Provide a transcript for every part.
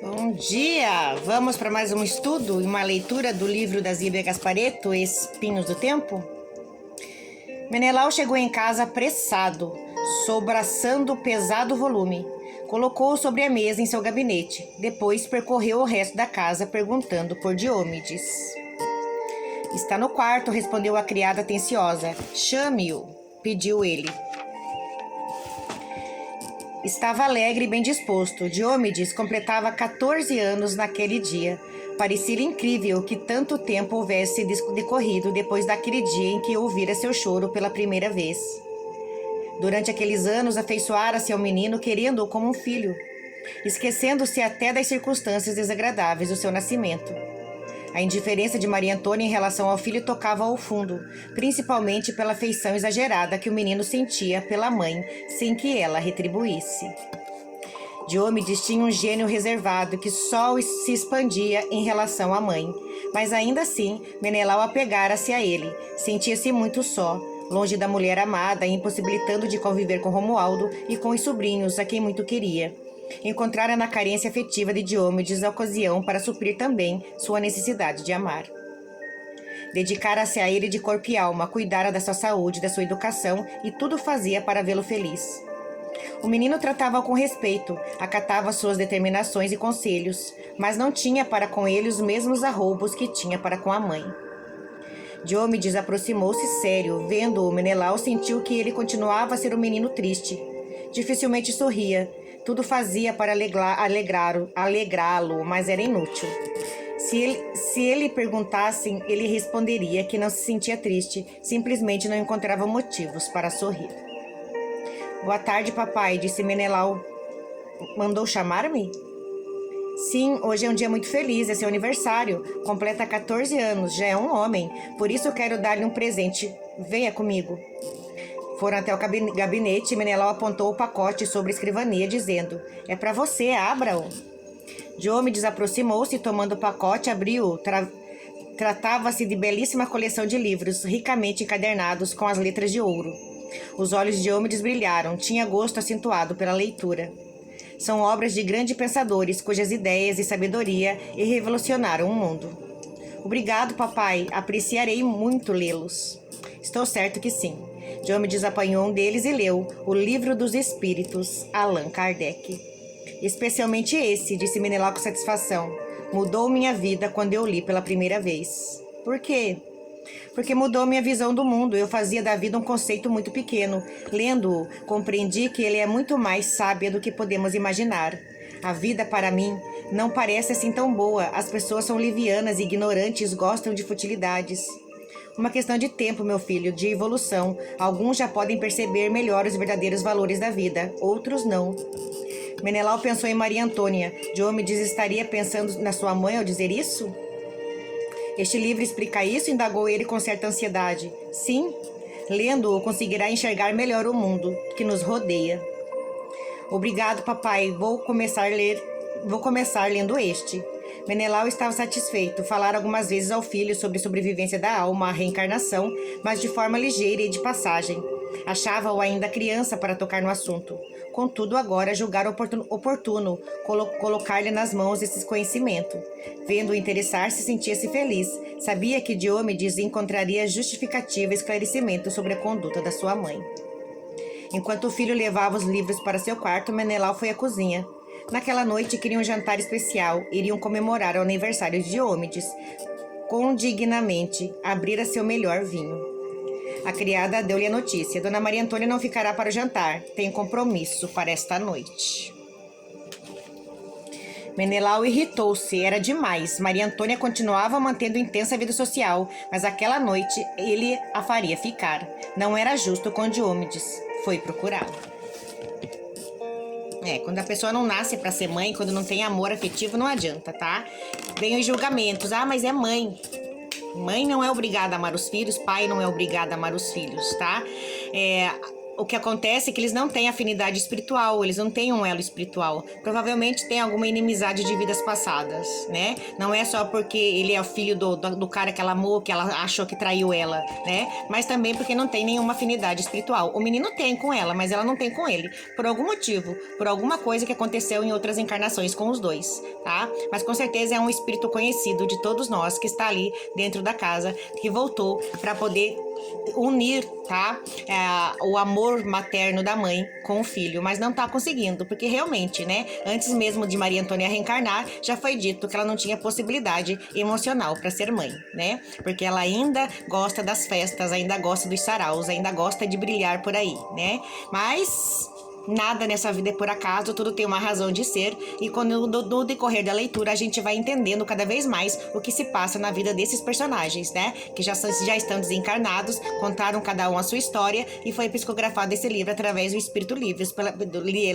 Bom dia! Vamos para mais um estudo e uma leitura do livro da Zíbia Gasparetto, Espinhos do Tempo? Menelau chegou em casa apressado, sobraçando o pesado volume. Colocou-o sobre a mesa em seu gabinete. Depois percorreu o resto da casa perguntando por Diomedes. Está no quarto, respondeu a criada atenciosa. Chame-o, pediu ele. Estava alegre e bem disposto. Diomedes completava 14 anos naquele dia. Parecia incrível que tanto tempo houvesse decorrido depois daquele dia em que ouvira seu choro pela primeira vez. Durante aqueles anos, afeiçoara-se ao menino, querendo-o como um filho, esquecendo-se até das circunstâncias desagradáveis do seu nascimento. A indiferença de Maria Antônia em relação ao filho tocava ao fundo, principalmente pela afeição exagerada que o menino sentia pela mãe, sem que ela retribuísse. Diomedes tinha um gênio reservado que só se expandia em relação à mãe, mas ainda assim Menelau apegara-se a ele, sentia-se muito só, longe da mulher amada, impossibilitando de conviver com Romualdo e com os sobrinhos, a quem muito queria. Encontrara na carência afetiva de Diomedes a ocasião para suprir também sua necessidade de amar. Dedicara-se a ele de corpo e alma, cuidara da sua saúde, da sua educação e tudo fazia para vê-lo feliz. O menino tratava-o com respeito, acatava suas determinações e conselhos, mas não tinha para com ele os mesmos arroubos que tinha para com a mãe. Diomedes aproximou-se sério. Vendo-o, Menelau sentiu que ele continuava a ser um menino triste. Dificilmente sorria. Tudo fazia para alegrá-lo, mas era inútil. Se ele perguntasse, ele responderia que não se sentia triste, simplesmente não encontrava motivos para sorrir. Boa tarde, papai, disse Menelau. Mandou chamar-me? Sim, hoje é um dia muito feliz, é seu aniversário. Completa 14 anos, já é um homem. Por isso eu quero dar-lhe um presente. Venha comigo. Foram até o gabinete e Menelau apontou o pacote sobre a escrivania, dizendo: É para você, abra-o. Diomedes aproximou-se e, tomando o pacote, abriu-o. Tratava-se de belíssima coleção de livros, ricamente encadernados com as letras de ouro. Os olhos de Diomedes brilharam, tinha gosto acentuado pela leitura. São obras de grandes pensadores, cujas ideias e sabedoria revolucionaram o mundo. Obrigado, papai. Apreciarei muito lê-los. Estou certo que sim. Diomedes apanhou um deles e leu O Livro dos Espíritos, Allan Kardec. Especialmente esse, disse Menelau com satisfação. Mudou minha vida quando eu li pela primeira vez. Por quê? Porque mudou minha visão do mundo. Eu fazia da vida um conceito muito pequeno. Lendo-o, compreendi que ele é muito mais sábia do que podemos imaginar. A vida, para mim, não parece assim tão boa. As pessoas são livianas e ignorantes, gostam de futilidades. Uma questão de tempo, meu filho, de evolução. Alguns já podem perceber melhor os verdadeiros valores da vida, outros não. Menelau pensou em Maria Antônia. Diomedes estaria pensando na sua mãe ao dizer isso? Este livro explica isso? Indagou ele com certa ansiedade. Sim, lendo-o conseguirá enxergar melhor o mundo que nos rodeia. Obrigado, papai. Vou começar lendo este. Menelau estava satisfeito. Falara algumas vezes ao filho sobre a sobrevivência da alma, a reencarnação, mas de forma ligeira e de passagem. Achava-o ainda criança para tocar no assunto. Contudo, agora julgara oportuno colocar-lhe nas mãos esses conhecimentos. Vendo-o interessar-se, sentia-se feliz. Sabia que Diomedes encontraria justificativa e esclarecimento sobre a conduta da sua mãe. Enquanto o filho levava os livros para seu quarto, Menelau foi à cozinha. Naquela noite queriam um jantar especial. Iriam comemorar o aniversário de Diomedes. Condignamente, abrira seu melhor vinho. A criada deu-lhe a notícia. Dona Maria Antônia não ficará para o jantar. Tem compromisso para esta noite. Menelau irritou-se. Era demais. Maria Antônia continuava mantendo intensa vida social, mas aquela noite ele a faria ficar. Não era justo com Diomedes. Foi procurá-lo. Quando a pessoa não nasce para ser mãe, quando não tem amor afetivo, não adianta, tá? Vem os julgamentos. Ah, mas é mãe. Mãe não é obrigada a amar os filhos, pai não é obrigado a amar os filhos, tá? o que acontece é que eles não têm afinidade espiritual, eles não têm um elo espiritual. Provavelmente tem alguma inimizade de vidas passadas, né? Não é só porque ele é o filho do cara que ela amou, que ela achou que traiu ela, né? Mas também porque não tem nenhuma afinidade espiritual. O menino tem com ela, mas ela não tem com ele. Por algum motivo, por alguma coisa que aconteceu em outras encarnações com os dois, tá? Mas com certeza é um espírito conhecido de todos nós que está ali dentro da casa, que voltou para poder unir, tá? O amor materno da mãe com o filho, mas não tá conseguindo, porque realmente, né? Antes mesmo de Maria Antônia reencarnar, já foi dito que ela não tinha possibilidade emocional para ser mãe, né? Porque ela ainda gosta das festas, ainda gosta dos saraus, ainda gosta de brilhar por aí, né? Mas nada nessa vida é por acaso, tudo tem uma razão de ser, e quando no decorrer da leitura a gente vai entendendo cada vez mais o que se passa na vida desses personagens, né? Que já estão desencarnados, contaram cada um a sua história, e foi psicografado esse livro através do Espírito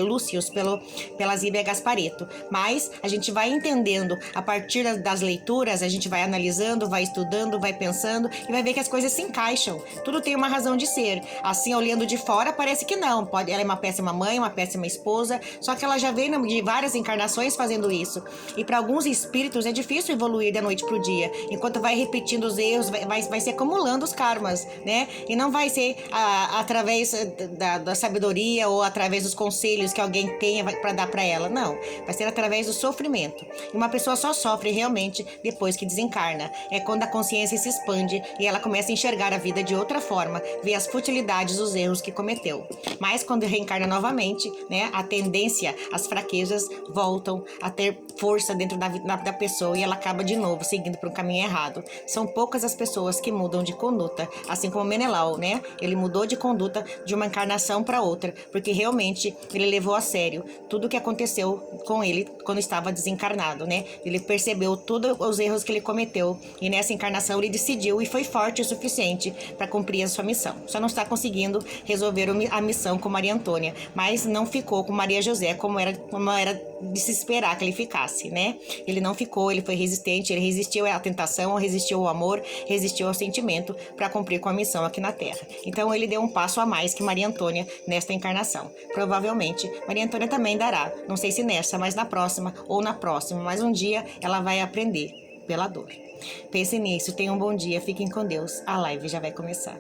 Lúcius, pela Zíbia Gasparetto. Mas a gente vai entendendo, a partir das leituras, a gente vai analisando, vai estudando, vai pensando, e vai ver que as coisas se encaixam. Tudo tem uma razão de ser. Assim, olhando de fora, parece que não. Ela é uma péssima mãe, uma péssima esposa, só que ela já veio de várias encarnações fazendo isso. E para alguns espíritos é difícil evoluir da noite pro dia. Enquanto vai repetindo os erros, vai se acumulando os karmas, né? E não vai ser através da sabedoria ou através dos conselhos que alguém tenha para dar para ela. Não. Vai ser através do sofrimento. E uma pessoa só sofre realmente depois que desencarna. É quando a consciência se expande e ela começa a enxergar a vida de outra forma, ver as futilidades dos erros que cometeu. Mas quando reencarna novamente, né, a tendência, as fraquezas voltam a ter força dentro da pessoa, e ela acaba de novo seguindo para um caminho errado. São poucas as pessoas que mudam de conduta, assim como Menelau, né? Ele mudou de conduta de uma encarnação para outra, porque realmente ele levou a sério tudo o que aconteceu com ele quando estava desencarnado, né? Ele percebeu todos os erros que ele cometeu, e nessa encarnação ele decidiu e foi forte o suficiente para cumprir a sua missão. Só não está conseguindo resolver a missão com Maria Antônia, mas não ficou com Maria José como era de se esperar que ele ficasse, né? Ele não ficou, ele foi resistente, ele resistiu à tentação, resistiu ao amor, resistiu ao sentimento para cumprir com a missão aqui na Terra. Então ele deu um passo a mais que Maria Antônia nesta encarnação. Provavelmente Maria Antônia também dará, não sei se nessa, mas na próxima ou na próxima, mas um dia ela vai aprender pela dor. Pense nisso, tenham um bom dia, fiquem com Deus, a live já vai começar.